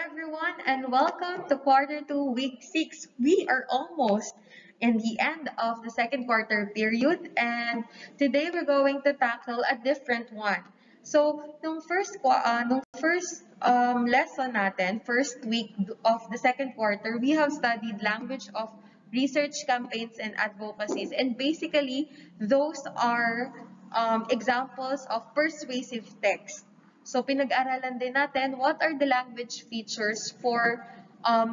everyone, and welcome to quarter two, week 6. We are almost in the end of the second quarter period, and today we're going to tackle a different one. So, nung first lesson natin, first week of the second quarter, we have studied language of research campaigns and advocacies, and basically, those are examples of persuasive text. So, pinag-aralan din natin what are the language features for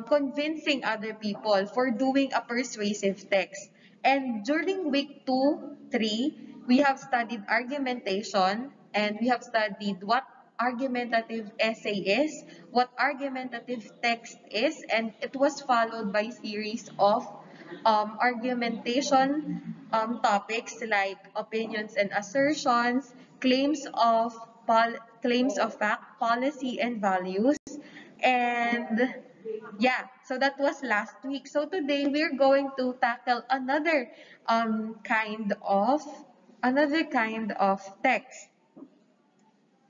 convincing other people, for doing a persuasive text. And during week 2, 3, we have studied argumentation, and we have studied what argumentative essay is, what argumentative text is, and it was followed by series of argumentation topics like opinions and assertions, claims of fact, policy and values, and yeah, so that was last week. So today we're going to tackle another kind of text,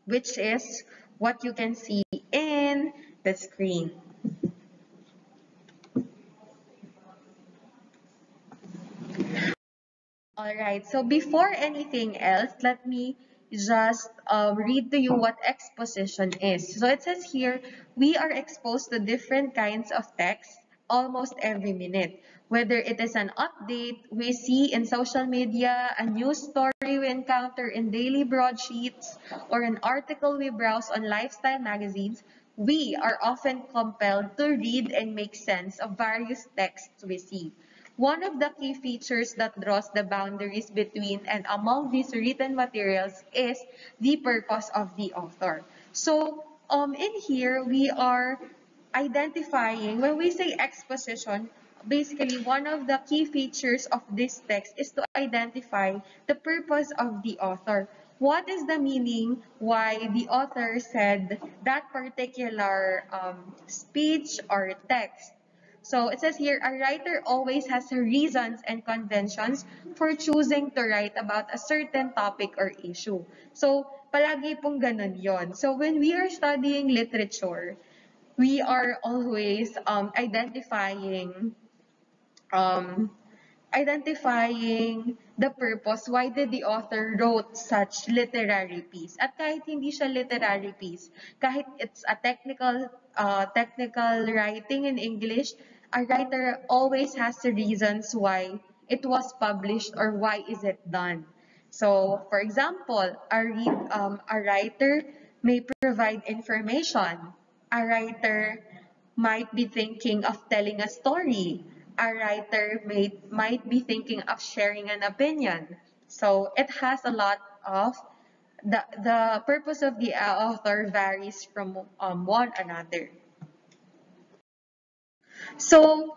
which is what you can see in the screen. Alright, so before anything else, let me just read to you what exposition is. So it says here, we are exposed to different kinds of text almost every minute. Whether it is an update we see in social media, a news story we encounter in daily broadsheets, or an article we browse on lifestyle magazines, we are often compelled to read and make sense of various texts we see. One of the key features that draws the boundaries between and among these written materials is the purpose of the author. So, in here, we are identifying, when we say exposition, basically one of the key features of this text is to identify the purpose of the author. What is the meaning why the author said that particular speech or text? So it says here, a writer always has reasons and conventions for choosing to write about a certain topic or issue. So palagi pong ganun yon. So when we are studying literature, we are always um, identifying the purpose, why did the author wrote such literary piece. At kahit hindi siya literary piece, kahit it's a technical writing in English, a writer always has the reasons why it was published or why is it done. So, for example, a writer may provide information. A writer might be thinking of telling a story. A writer might be thinking of sharing an opinion. So it has a lot of the purpose of the author varies from one another. So,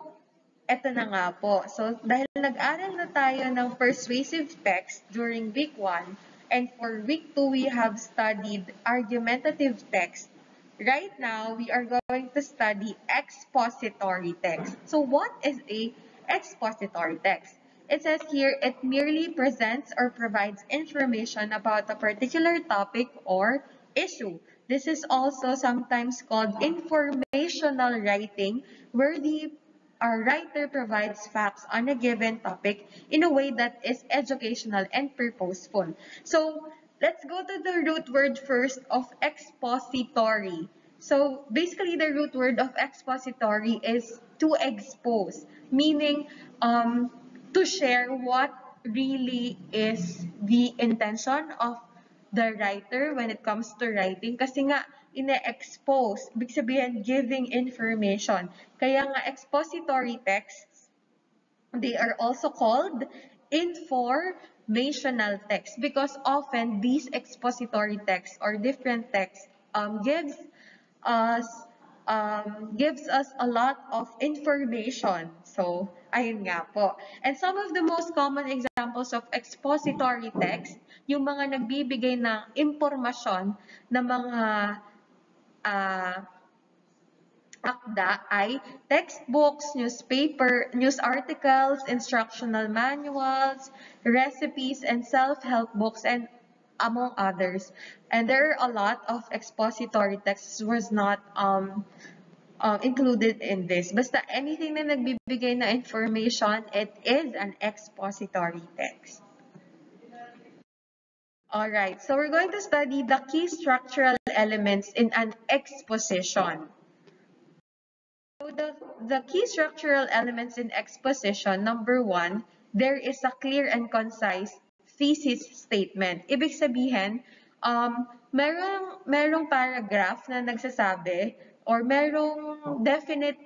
eto na nga po. So, dahil nag-aral na tayo ng persuasive text during week 1, and for week 2, we have studied argumentative text. Right now, we are going to study expository text. So, what is a expository text? It says here, it merely presents or provides information about a particular topic or issue. This is also sometimes called informational writing, where our writer provides facts on a given topic in a way that is educational and purposeful. So, let's go to the root word first of expository. So, basically, the root word of expository is to expose, meaning to share what really is the intention of the writer when it comes to writing. Kasi nga, ine-expose, ibig sabihin, giving information. Kaya nga, expository texts, they are also called informational text because often these expository texts or different texts us gives us a lot of information. So, ayun nga po. And some of the most common examples of expository text, yung mga nagbibigay ng impormasyon ng mga akda ay textbooks, news articles, instructional manuals, recipes, and self-help books, and among others. And there are a lot of expository texts was not included in this. Basta anything na nagbibigay na information, it is an expository text. Alright, so we're going to study the key structural elements in an exposition. So the key structural elements in exposition, number one, there is a clear and concise thesis statement. Ibig sabihin, merong paragraph na nagsasabi or merong definite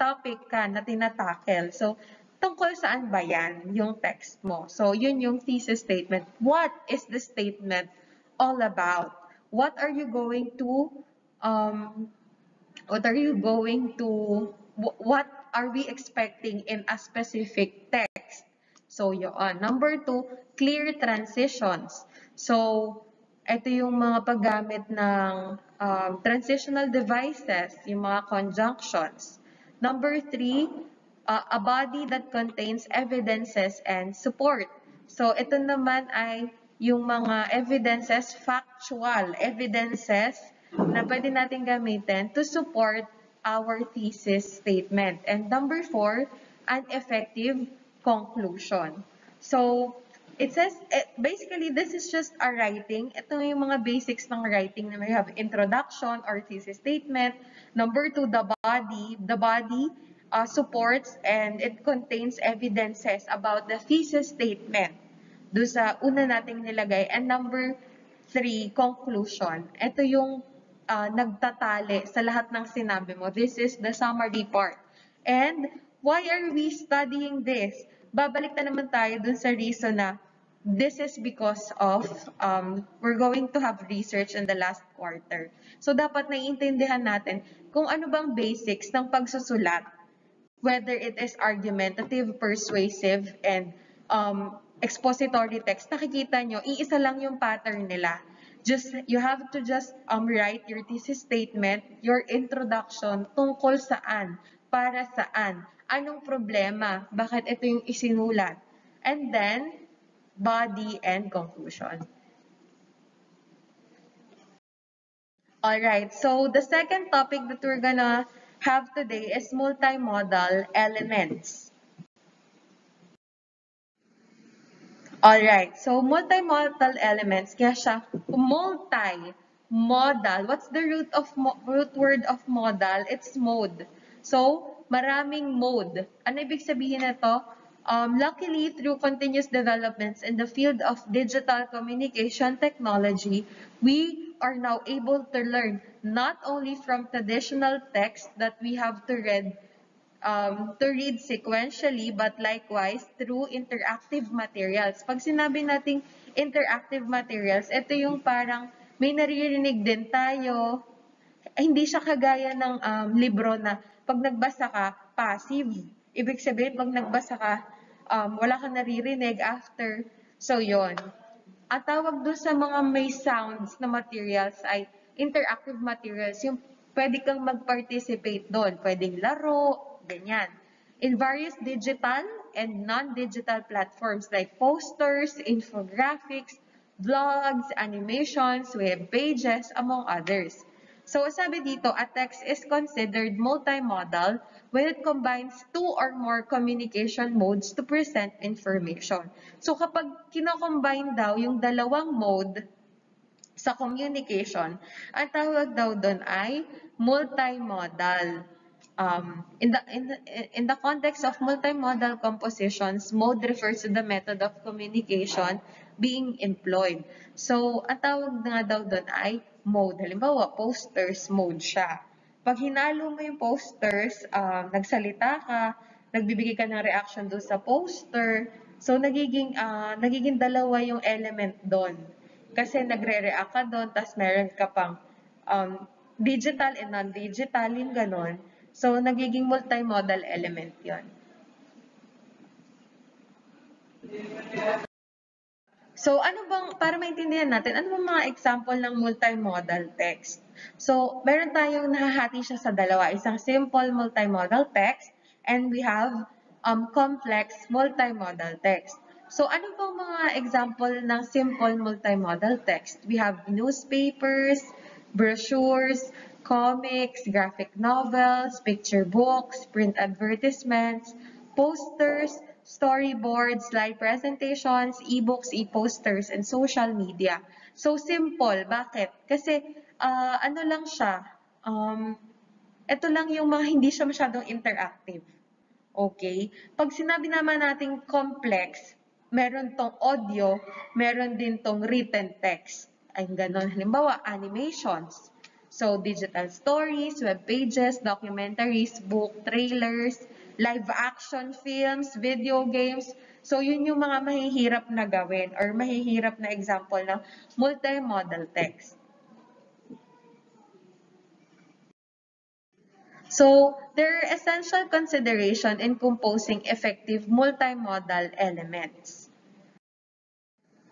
topic ka na tinatackle. So, tungkol saan ba yan yung text mo? So, yun yung thesis statement. What is the statement all about? What are you going to what are we expecting in a specific text? So, yun. Number two, clear transitions. So, ito yung mga paggamit ng transitional devices, yung mga conjunctions. Number three, a body that contains evidences and support. So, ito naman ay yung mga evidences, factual evidences na pwede natin gamitin to support our thesis statement. And number four, an effective conclusion. So, it says, basically, this is just a writing. Ito yung mga basics ng writing na may have introduction or thesis statement. Number two, the body. The body supports and it contains evidences about the thesis statement. Doon sa una nating nilagay. And number three, conclusion. Ito yung nagtatali sa lahat ng sinabi mo. This is the summary part. And why are we studying this? Babalik na naman tayo dun sa reason na this is because of we're going to have research in the last quarter. So dapat naiintindihan natin kung ano bang basics ng pagsusulat, whether it is argumentative, persuasive, and expository text. Nakikita nyo, iisa lang yung pattern nila. You have to just write your thesis statement, your introduction, tungkol saan, para saan, anong problema, bakit ito yung isinulat, and then, body and conclusion. Alright, so the second topic that we're gonna have today is multimodal elements. Alright, so multimodal elements, kaya siya multimodal. What's the root word of modal? It's mode. So, maraming mode. Ano ibig sabihin nito? Luckily, through continuous developments in the field of digital communication technology, we are now able to learn not only from traditional text that we have to read sequentially, but likewise through interactive materials. Pag sinabi nating interactive materials, ito yung parang may naririnig din tayo. Hindi siya kagaya ng libro na pag nagbasa ka, passive. Ibig sabihin, pag nagbasa ka, wala kang naririnig after. So, yon. At tawag doon sa mga may sounds na materials ay interactive materials. Yung pwede kang mag-participate doon. Pwedeng laro, ganyan. In various digital and non-digital platforms like posters, infographics, vlogs, animations, web pages, among others. So, sabi dito, a text is considered multimodal when it combines two or more communication modes to present information. So, kapag kinocombine daw yung dalawang mode sa communication, ang tawag daw doon ay multimodal. In the context of multimodal compositions, mode refers to the method of communication being employed. So, ang tawag nga daw doon ay mode. Halimbawa, posters, mode siya. Pag hinalo mo yung posters, nagsalita ka, nagbibigay ka ng reaction doon sa poster, so nagiging dalawa yung element doon. Kasi nagre-react ka doon, tapos meron ka pang digital and non-digital, yung ganon. So, nagiging multimodal element yon. So, para maintindihan natin, ano bang mga example ng multimodal text? So, meron tayong nahahati siya sa dalawa. Isang simple multimodal text, and we have complex multimodal text. So, ano bang mga example ng simple multimodal text? We have newspapers, brochures, comics, graphic novels, picture books, print advertisements, posters, storyboards, slide presentations, e-books, e-posters, and social media. So, simple. Bakit? Kasi, ano lang siya, ito lang yung mga hindi siya masyadong interactive. Okay? Pag sinabi naman nating complex, meron tong audio, meron din tong written text. Ay ganon. Halimbawa, animations. So, digital stories, web pages, documentaries, book, trailers, live action films, video games. So, yun yung mga mahihirap na gawin or mahihirap na example ng multimodal text. So, there are essential consideration in composing effective multimodal elements.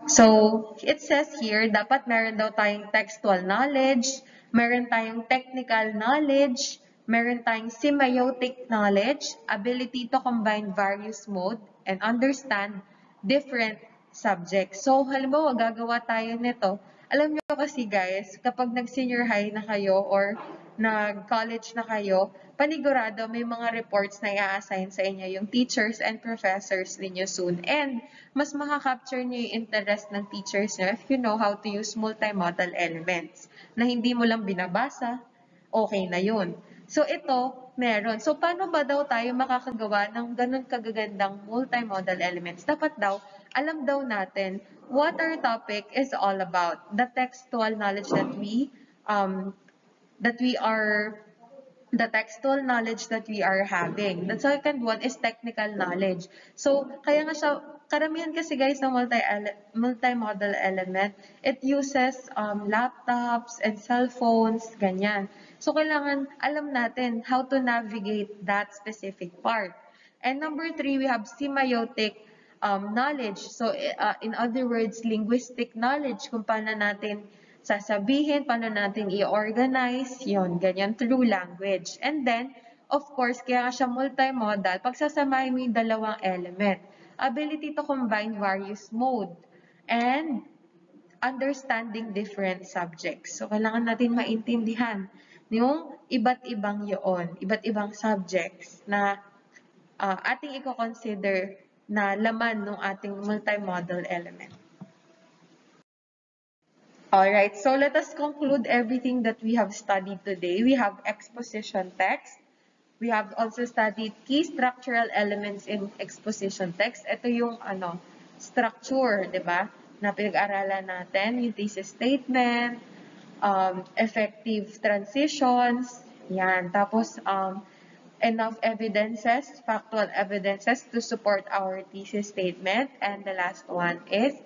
So, it says here, dapat meron daw tayong textual knowledge, meron tayong technical knowledge, meron tayong semiotic knowledge, ability to combine various mode, and understand different subjects. So, halimbawa, gagawa tayo nito. Alam nyo kasi guys, kapag nag-senior high na kayo or nag-college na kayo, panigurado may mga reports na i-assign sa inyo yung teachers and professors ninyo soon. And mas makakapture nyo yung interest ng teachers nyo if you know how to use multimodal elements. Na hindi mo lang binabasa, okay na yun. So ito, meron. So paano ba daw tayo makakagawa ng ganun kagagandang multimodal elements? Dapat daw, alam daw natin what our topic is all about. The textual knowledge that the textual knowledge that we are having. The second one is technical knowledge. So, kaya nga siya, karamihan kasi guys ng multimodal element, it uses laptops and cell phones, ganyan. So, kailangan alam natin how to navigate that specific part. And number 3, we have semiotic knowledge. So, in other words, linguistic knowledge, kung paano natin sasabihin, paano natin i-organize, yun, ganyan, through language. And then, of course, kaya siya multimodal, pagsasamahin mo yung dalawang element. Ability to combine various mode and understanding different subjects. So, kailangan natin maintindihan yung iba't ibang yun, iba't ibang subjects na ating i-consider na laman ng ating multimodal element. Alright, so let us conclude everything that we have studied today. We have exposition text. We have also studied key structural elements in exposition text. Ito yung structure, di ba? Na pinag-aralan natin, yung thesis statement, effective transitions, yan. Tapos, enough evidences, factual evidences to support our thesis statement. And the last one is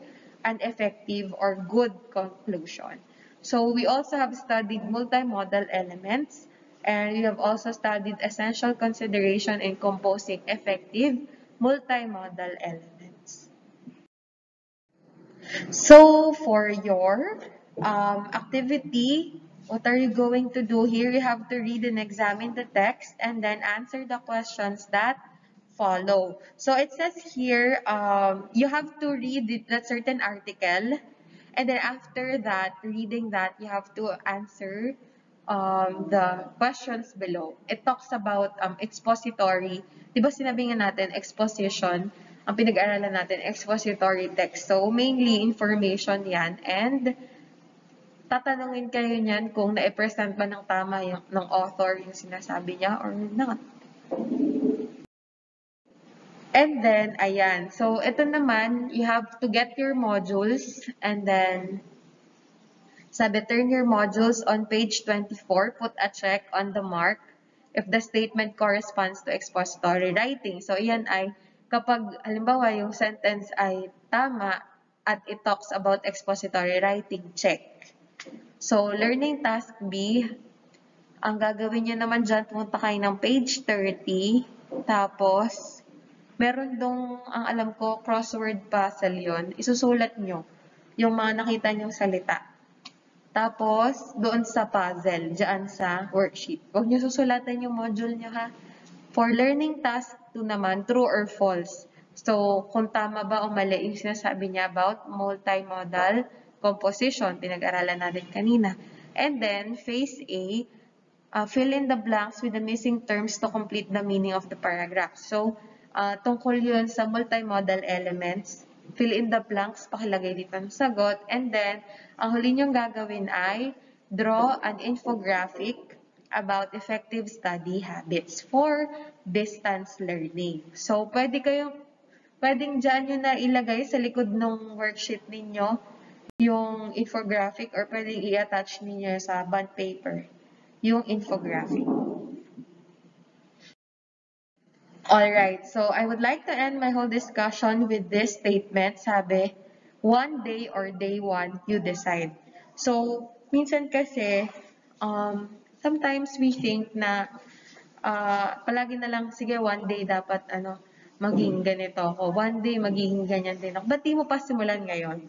an effective or good conclusion. So we also have studied multimodal elements, and we have also studied essential consideration in composing effective multimodal elements. So for your activity, what are you going to do here? You have to read and examine the text and then answer the questions that follow. So it says here, you have to read that certain article, and then after that, reading that, you have to answer the questions below. It talks about expository. Diba sinabi nga natin, exposition, ang pinag-aralan natin, expository text. So mainly information yan, and tatanungin kayo niyan kung na-present ba ng tama yung, ng author yung sinasabi niya or not. And then, ayan. So, ito naman, you have to get your modules and then, sabi, turn your modules on page 24, put a check on the mark if the statement corresponds to expository writing. So, iyan ay, kapag, halimbawa, yung sentence ay tama at it talks about expository writing, check. So, learning task B, ang gagawin nyo naman dyan, pumunta kayo ng page 30, tapos, meron dong, ang alam ko, crossword puzzle yon. Isusulat nyo yung mga nakita nyong salita. Tapos, doon sa puzzle, dyan sa worksheet. Huwag nyo susulatan yung module nyo, ha? For learning task 2 naman, true or false. So, kung tama ba o mali yung sinasabi niya about multimodal composition, pinag-aralan natin kanina. And then, phase A, fill in the blanks with the missing terms to complete the meaning of the paragraph. So, tungkol yun sa multimodal elements. Fill in the blanks, pakilagay dito ng sagot. And then, ang huli niyong gagawin ay draw an infographic about effective study habits for distance learning. So, pwedeng dyan nyo na ilagay sa likod ng worksheet ninyo yung infographic or pwedeng i-attach ninyo sa bond paper yung infographic. Alright, so I would like to end my whole discussion with this statement. Sabi, one day or day one, you decide. So, minsan kasi, sometimes we think na palagi na lang, sige, one day dapat maging ganito ako. One day magiging ganyan din ako. Ba't di mo pa simulan ngayon?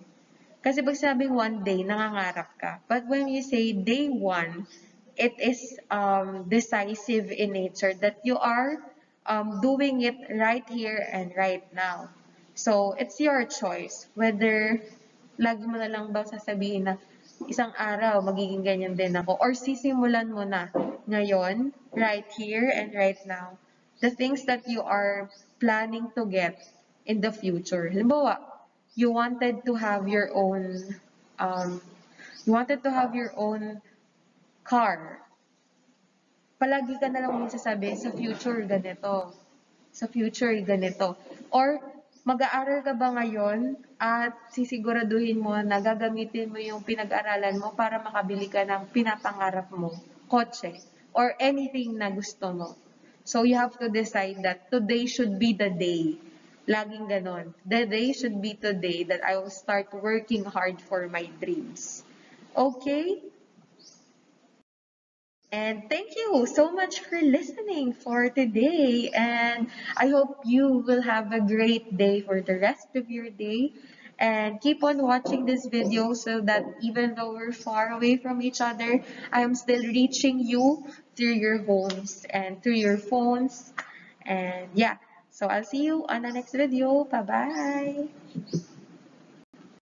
Kasi pag sabing one day, nangangarap ka. But when you say day one, it is decisive in nature that you are doing it right here and right now. So, it's your choice whether lagi mo na lang ba sasabihin na isang araw magiging ganyan din ako or sisimulan mo na ngayon, right here and right now, the things that you are planning to get in the future. Halimbawa, you wanted to have your own car. Palagi ka na lang magsasabi, sa future ganito. Sa future ganito. Or mag-aaral ka ba ngayon at sisiguraduhin mo na gagamitin mo yung pinag-aralan mo para makabili ka ng pinapangarap mo, kotse, or anything na gusto mo. So you have to decide that today should be the day. Laging ganon. The day should be today that I will start working hard for my dreams. Okay? And thank you so much for listening for today. And I hope you will have a great day for the rest of your day. And keep on watching this video so that even though we're far away from each other, I am still reaching you through your homes and through your phones. And yeah, so I'll see you on the next video. Bye-bye.